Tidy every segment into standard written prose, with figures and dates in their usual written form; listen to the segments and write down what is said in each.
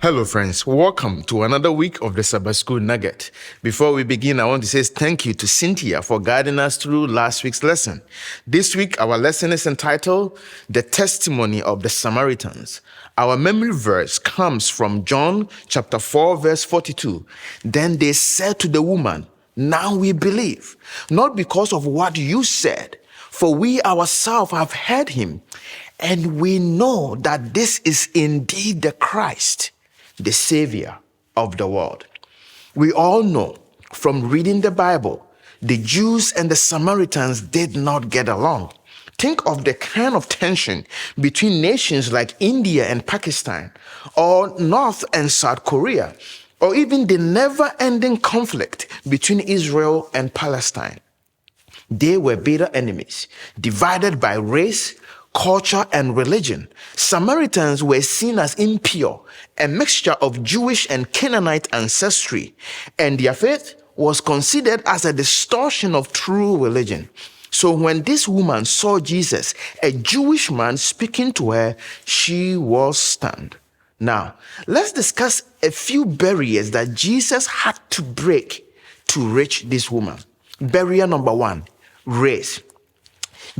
Hello friends, welcome to another week of the Sabbath School Nugget. Before we begin, I want to say thank you to Cynthia for guiding us through last week's lesson. This week, our lesson is entitled, The Testimony of the Samaritans. Our memory verse comes from John chapter 4, verse 42. Then they said to the woman, "Now we believe, not because of what you said, for we ourselves have heard him, and we know that this is indeed the Christ, the Savior of the world." We all know from reading the Bible, the Jews and the Samaritans did not get along. Think of the kind of tension between nations like India and Pakistan, or North and South Korea, or even the never-ending conflict between Israel and Palestine. They were bitter enemies, divided by race, culture, and religion. Samaritans were seen as impure, a mixture of Jewish and Canaanite ancestry, and their faith was considered as a distortion of true religion. So when this woman saw Jesus, a Jewish man, speaking to her, she was stunned. Now, let's discuss a few barriers that Jesus had to break to reach this woman. Barrier number one, race.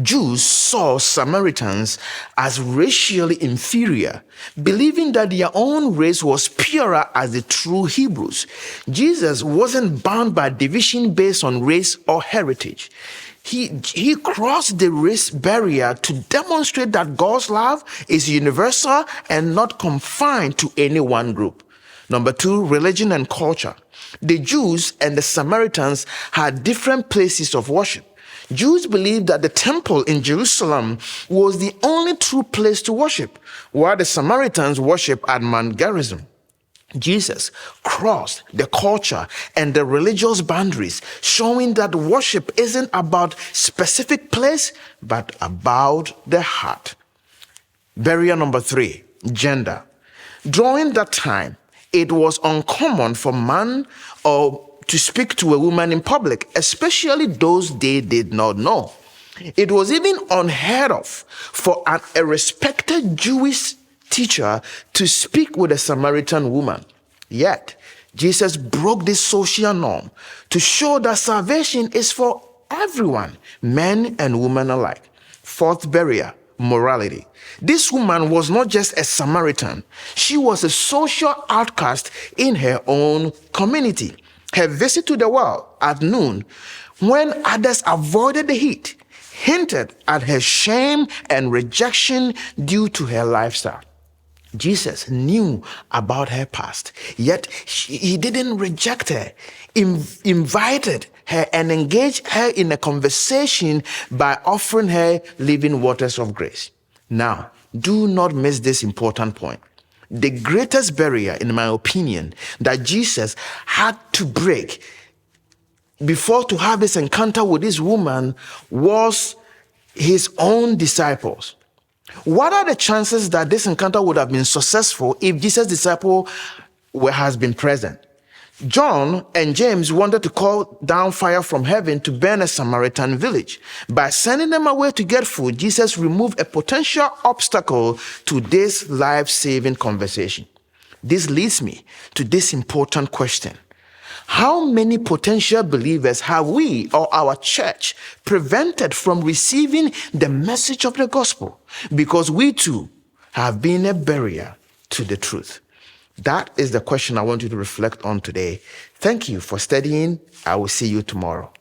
Jews saw Samaritans as racially inferior, believing that their own race was purer as the true Hebrews. Jesus wasn't bound by division based on race or heritage. He crossed the race barrier to demonstrate that God's love is universal and not confined to any one group. Number two, religion and culture. The Jews and the Samaritans had different places of worship. Jews believed that the temple in Jerusalem was the only true place to worship, while the Samaritans worshiped at Mount Gerizim. Jesus crossed the culture and the religious boundaries, showing that worship isn't about specific place, but about the heart. Barrier number three, gender. During that time, it was uncommon for man to speak to a woman in public, especially those they did not know. It was even unheard of for a respected Jewish teacher to speak with a Samaritan woman. Yet, Jesus broke this social norm to show that salvation is for everyone, men and women alike. Fourth barrier, morality. This woman was not just a Samaritan, she was a social outcast in her own community. Her visit to the well at noon, when others avoided the heat, hinted at her shame and rejection due to her lifestyle. Jesus knew about her past, yet he didn't reject her, invited her and engaged her in a conversation by offering her living waters of grace. Now, do not miss this important point. The greatest barrier, in my opinion, that Jesus had to break before to have this encounter with this woman was his own disciples. What are the chances that this encounter would have been successful if Jesus' disciple has been present? John and James wanted to call down fire from heaven to burn a Samaritan village. By sending them away to get food, Jesus removed a potential obstacle to this life-saving conversation. This leads me to this important question. How many potential believers have we or our church prevented from receiving the message of the gospel because we too have been a barrier to the truth? That is the question I want you to reflect on today. Thank you for studying. I will see you tomorrow.